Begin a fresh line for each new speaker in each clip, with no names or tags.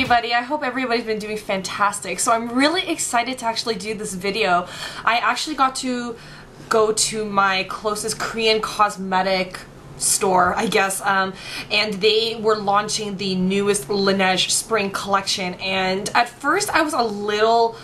everybody. I hope everybody's been doing fantastic. So I'm really excited to actually do this video. I actually got to go to my closest Korean cosmetic store, I guess, and they were launching the newest Laniege spring collection, and at first I was a little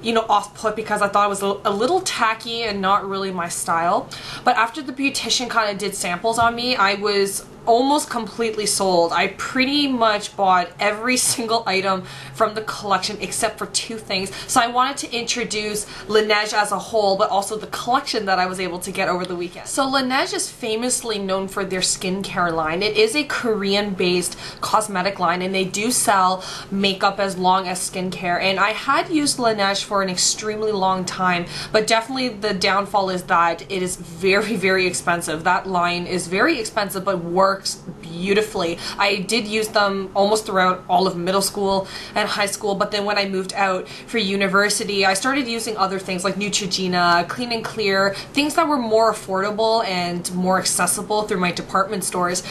off-put because I thought it was a little tacky and not really my style. But after the beautician kind of did samples on me, I was almost completely sold. I pretty much bought every single item from the collection except for two things. So I wanted to introduce Laniege as a whole, but also the collection that I was able to get over the weekend. So Laniege is famously known for their skincare line. It is a Korean-based cosmetic line, and they do sell makeup as long as skincare. And I had used Laniege for an extremely long time, but definitely the downfall is that it is very, very expensive. That line is very expensive, but works beautifully. I did use them almost throughout all of middle school and high school, but then when I moved out for university, I started using other things like Neutrogena, Clean and Clear, things that were more affordable and more accessible through my department stores.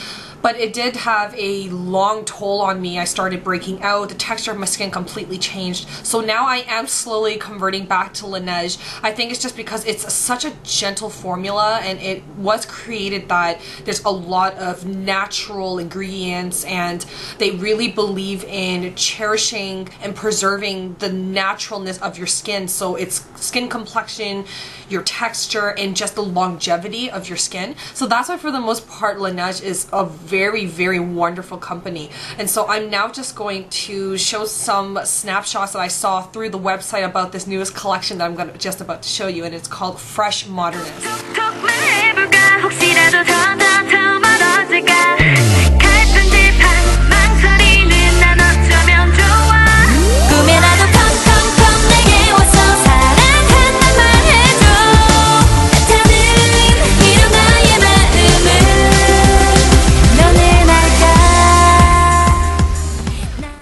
But it did have a long toll on me. I started breaking out, the texture of my skin completely changed. So now I am slowly converting back to Laniege. I think it's just because it's such a gentle formula, and it was created that there's a lot of natural ingredients, and they really believe in cherishing and preserving the naturalness of your skin. So it's skin complexion, your texture, and just the longevity of your skin. So that's why for the most part Laniege is a very, very wonderful company. And so I'm now just going to show some snapshots that I saw through the website about this newest collection that I'm just about to show you, and it's called Fresh Modernist.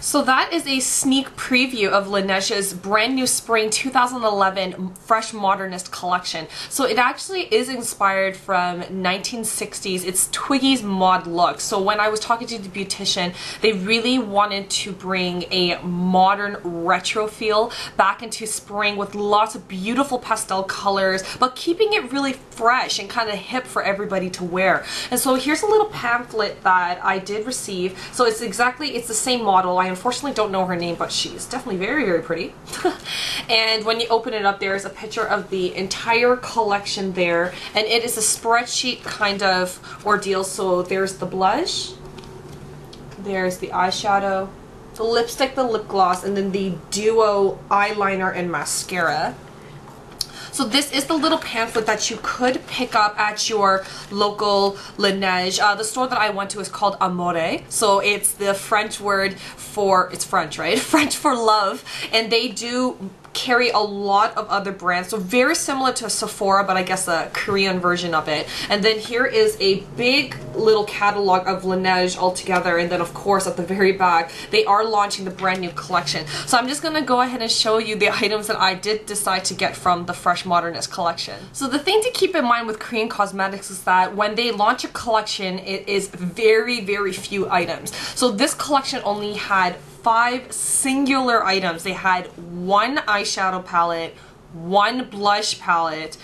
So that is a sneak preview of Laniege's brand new spring 2011 Fresh Modernist collection. So it actually is inspired from 1960s. It's Twiggy's mod look. So when I was talking to the beautician, they really wanted to bring a modern retro feel back into spring with lots of beautiful pastel colors, but keeping it really fresh and kind of hip for everybody to wear. And so here's a little pamphlet that I did receive. So it's the same model. I unfortunately don't know her name, but she's definitely very, very pretty. And when you open it up, there's a picture of the entire collection there, and it is a spreadsheet kind of ordeal. So there's the blush, there's the eyeshadow, the lipstick, the lip gloss, and then the duo eyeliner and mascara. So this is the little pamphlet that you could pick up at your local Laniege. The store that I went to is called AMORE. So it's the French word for, it's French, right? French for love. And they do carry a lot of other brands, so very similar to Sephora, but I guess a Korean version of it. And then here is a big little catalog of Laniege altogether, and then of course at the very back they are launching the brand new collection. So I'm just gonna go ahead and show you the items that I did decide to get from the Fresh Modernist collection. So the thing to keep in mind with Korean cosmetics is that when they launch a collection, it is very, very few items. So this collection only had 5 singular items. They had one eyeshadow palette, one blush palette,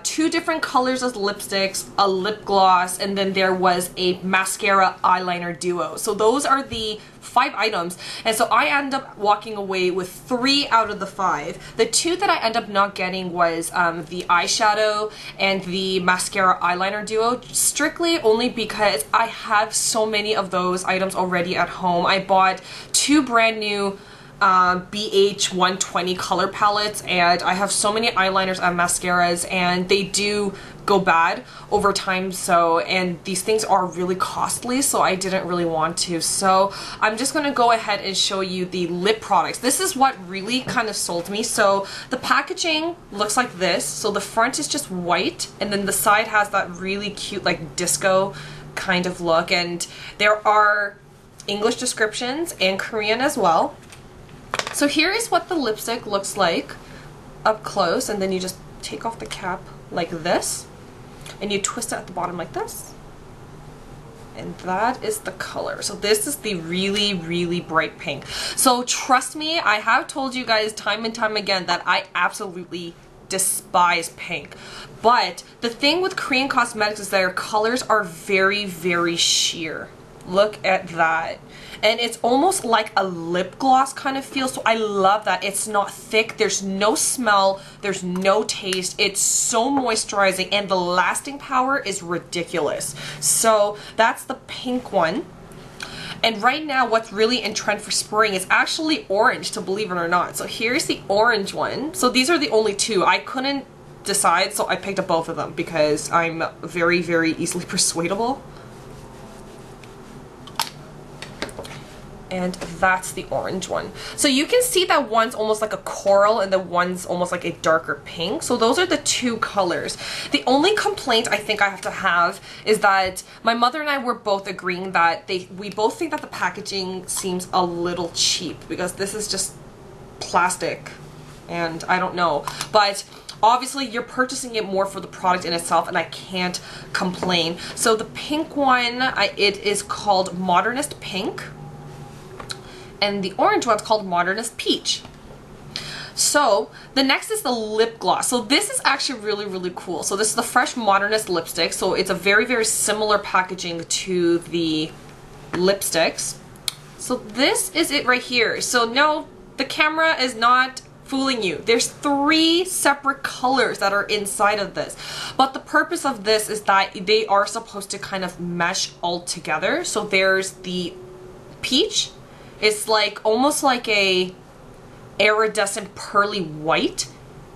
2 different colors of lipsticks, a lip gloss, and then there was a mascara eyeliner duo. So those are the 5 items, and so I end up walking away with 3 out of the 5. The 2 that I end up not getting was the eyeshadow and the mascara eyeliner duo, strictly only because I have so many of those items already at home. I bought 2 brand new BH 120 color palettes, and I have so many eyeliners and mascaras, and they do go bad over time, so, and these things are really costly, so I didn't really want to. So I'm just gonna go ahead and show you the lip products. This is what really kind of sold me. So the packaging looks like this. So the front is just white, and then the side has that really cute like disco kind of look, and there are English descriptions and Korean as well. So here is what the lipstick looks like up close, and then you just take off the cap like this, and you twist it at the bottom like this, And that is the color. So this is the really, really bright pink. So trust me, I have told you guys time and time again that I absolutely despise pink. But the thing with Korean cosmetics is that their colors are very, very sheer. Look at that. And it's almost like a lip gloss kind of feel, so I love that. It's not thick, there's no smell, there's no taste. It's so moisturizing and the lasting power is ridiculous. So that's the pink one. And right now what's really in trend for spring is actually orange, to believe it or not. So here's the orange one. So these are the only two. I couldn't decide, so I picked up both of them because I'm very, very easily persuadable. And that's the orange one. So you can see that one's almost like a coral and the one's almost like a darker pink. So those are the two colors. The only complaint I think I have to have is that my mother and I were both agreeing that we both think that the packaging seems a little cheap because this is just plastic and I don't know. But obviously you're purchasing it more for the product in itself and I can't complain. So the pink one, it is called Modernist Pink. And the orange one's called Modernist Peach. So the next is the lip gloss. So this is actually really, really cool. So this is the Fresh Modernist lipstick. So it's a very, very similar packaging to the lipsticks. So this is it right here. So no, the camera is not fooling you. There's 3 separate colors that are inside of this. But the purpose of this is that they are supposed to kind of mesh all together. So there's the peach. It's like almost like a iridescent pearly white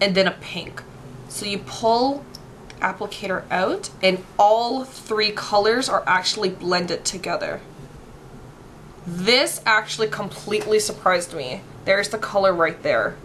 and then a pink. So you pull the applicator out and all 3 colors are actually blended together. This actually completely surprised me. There's the color right there.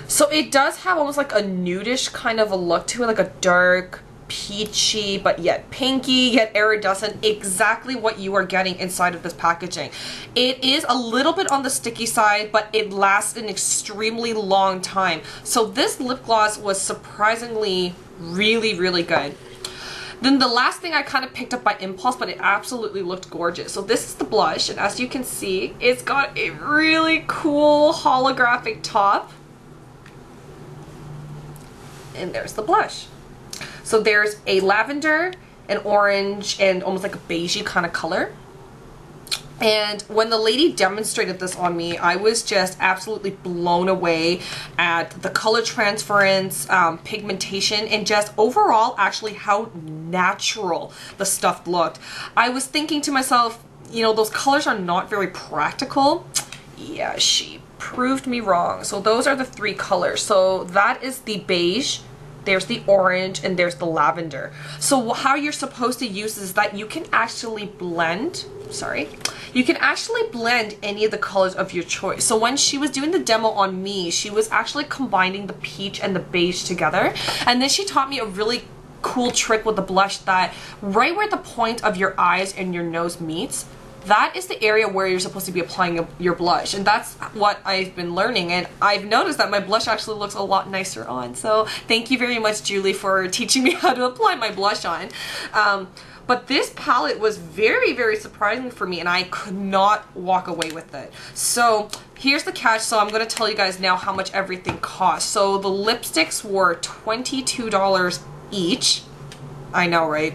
So it does have almost like a nudish kind of a look to it, like a dark peachy but yet pinky yet iridescent, exactly what you are getting inside of this packaging. It is a little bit on the sticky side, but it lasts an extremely long time. So this lip gloss was surprisingly really, really good. Then the last thing I kind of picked up by impulse, but it absolutely looked gorgeous. So this is the blush, and as you can see, it's got a really cool holographic top. And there's the blush. So there's a lavender, an orange, and almost like a beigey kind of color. And when the lady demonstrated this on me, I was just absolutely blown away at the color transference, pigmentation, and just overall actually how natural the stuff looked. I was thinking to myself, you know, those colors are not very practical. Yeah, she proved me wrong. So those are the 3 colors. So that is the beige. There's the orange and there's the lavender. So how you're supposed to use this is that you can actually blend, you can actually blend any of the colors of your choice. So when she was doing the demo on me, she was actually combining the peach and the beige together. And then she taught me a really cool trick with the blush that right where the point of your eyes and your nose meets, that is the area where you're supposed to be applying your blush, and that's what I've been learning, and I've noticed that my blush actually looks a lot nicer on. So thank you very much, Julie, for teaching me how to apply my blush on. But this palette was very, very surprising for me, and I could not walk away with it. So here's the catch. So I'm going to tell you guys now how much everything cost. So the lipsticks were $22 each. I know, right?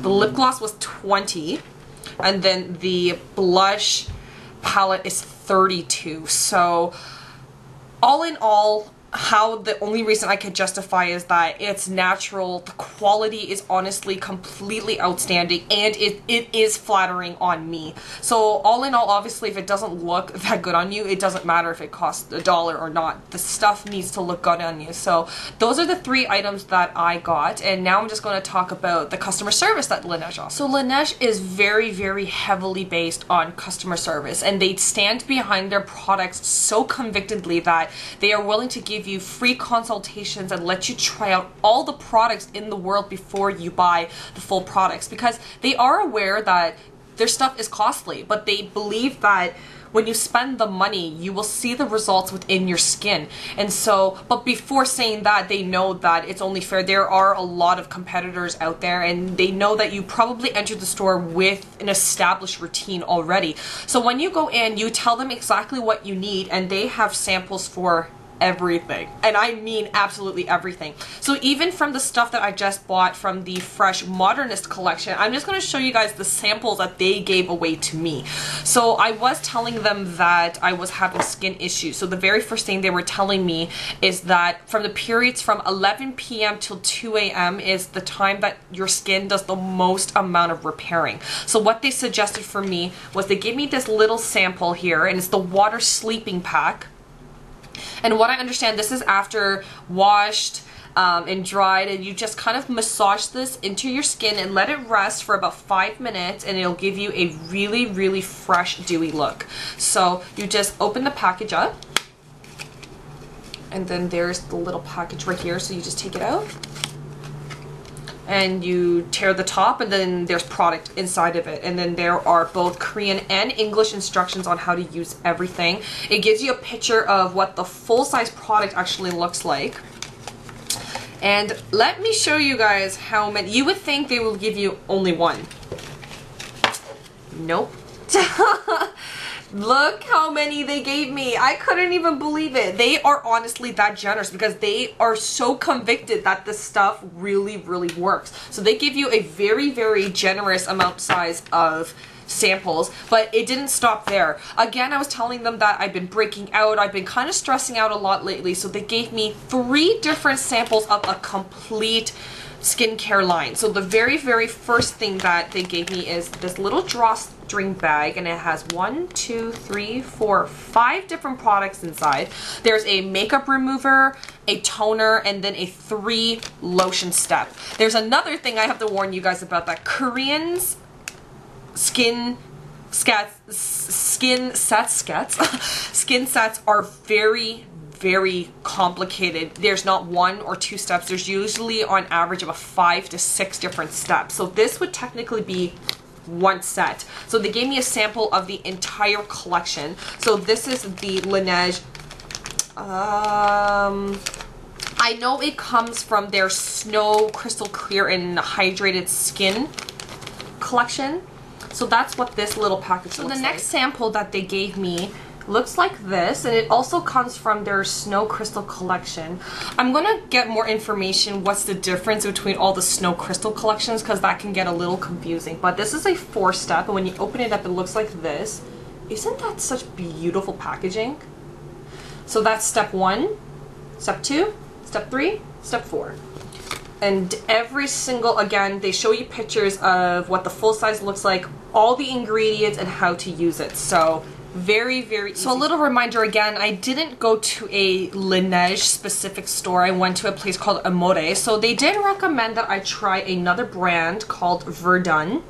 The lip gloss was $20. And then the blush palette is $32. So all in all, the only reason I could justify is that it's natural, the quality is honestly completely outstanding, and it is flattering on me. So all in all, obviously if it doesn't look that good on you, it doesn't matter if it costs $1 or not. The stuff needs to look good on you. So those are the 3 items that I got, and now I'm just going to talk about the customer service that Laniege offers. So Laniege is very, very heavily based on customer service, and they stand behind their products so convictedly that they are willing to give you free consultations and let you try out all the products in the world before you buy the full products, because they are aware that their stuff is costly, but they believe that when you spend the money, you will see the results within your skin. And so, but before saying that, they know that it's only fair. There are a lot of competitors out there, and they know that you probably entered the store with an established routine already. So when you go in, you tell them exactly what you need, and they have samples for everything, and I mean absolutely everything. So even from the stuff that I just bought from the Fresh Modernist collection, I'm just going to show you guys the samples that they gave away to me. So I was telling them that I was having skin issues. So the very first thing they were telling me is that from the periods from 11 p.m. till 2 a.m. is the time that your skin does the most amount of repairing. So what they suggested for me was they gave me this little sample here, and it's the water sleeping pack. And what I understand, this is after washed and dried, and you just kind of massage this into your skin and let it rest for about 5 minutes, and it'll give you a really, really fresh, dewy look. So you just open the package up, and then there's the little package right here, so you just take it out. And you tear the top, and then there's product inside of it, and then there are both Korean and English instructions on how to use everything. It gives you a picture of what the full-size product actually looks like. And let me show you guys how many. You would think they will give you only one. Nope. Look how many they gave me. I couldn't even believe it. They are honestly that generous because they are so convicted that this stuff really, really works. So they give you a very, very generous amount size of samples, but it didn't stop there. Again, I was telling them that I've been breaking out. I've been kind of stressing out a lot lately. So they gave me 3 different samples of a complete skincare line. So the very, very first thing that they gave me is this little drawstring bag, and it has 1, 2, 3, 4, 5 different products inside. There's a makeup remover, a toner, and then a 3 lotion step. There's another thing I have to warn you guys about, that Koreans skin sets are very complicated. There's not 1 or 2 steps. There's usually on average about 5 to 6 different steps. So this would technically be 1 set. So they gave me a sample of the entire collection. So this is the Laniege. I know it comes from their Snow Crystal Clear and Hydrated Skin collection. So that's what this little package looks like. So the next sample that they gave me looks like this, and it also comes from their Snow Crystal collection. I'm gonna get more information what's the difference between all the Snow Crystal collections, because that can get a little confusing. But this is a 4-step, and when you open it up, it looks like this. Isn't that such beautiful packaging? So that's step 1, step 2, step 3, step 4. And every single, again, they show you pictures of what the full size looks like, all the ingredients, and how to use it. So very, very easy. So a little reminder again, I didn't go to a Laniege specific store. I went to a place called AMORE. So they did recommend that I try another brand called Verdun.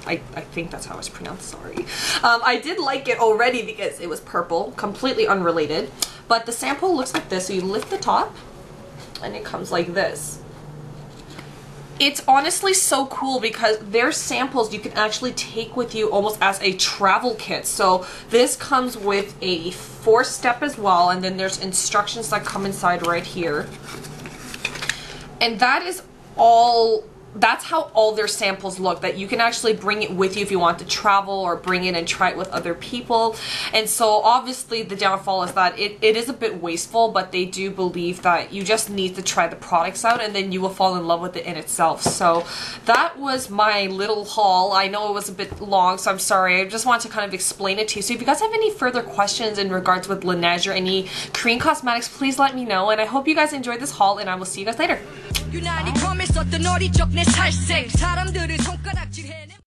I think that's how it's pronounced, sorry. I did like it already because it was purple, completely unrelated. But the sample looks like this. So you lift the top, and it comes like this. It's honestly so cool because their samples you can actually take with you almost as a travel kit. So this comes with a 4-step as well, and then there's instructions that come inside right here. And that is all. That's how all their samples look, that you can actually bring it with you if you want to travel or bring it and try it with other people. And so obviously the downfall is that it is a bit wasteful, but they do believe that you just need to try the products out and then you will fall in love with it in itself. So that was my little haul. I know it was a bit long, so I'm sorry. I just want to kind of explain it to you. So if you guys have any further questions in regards with Laniege or any Korean cosmetics, please let me know. And I hope you guys enjoyed this haul, and I will see you guys later.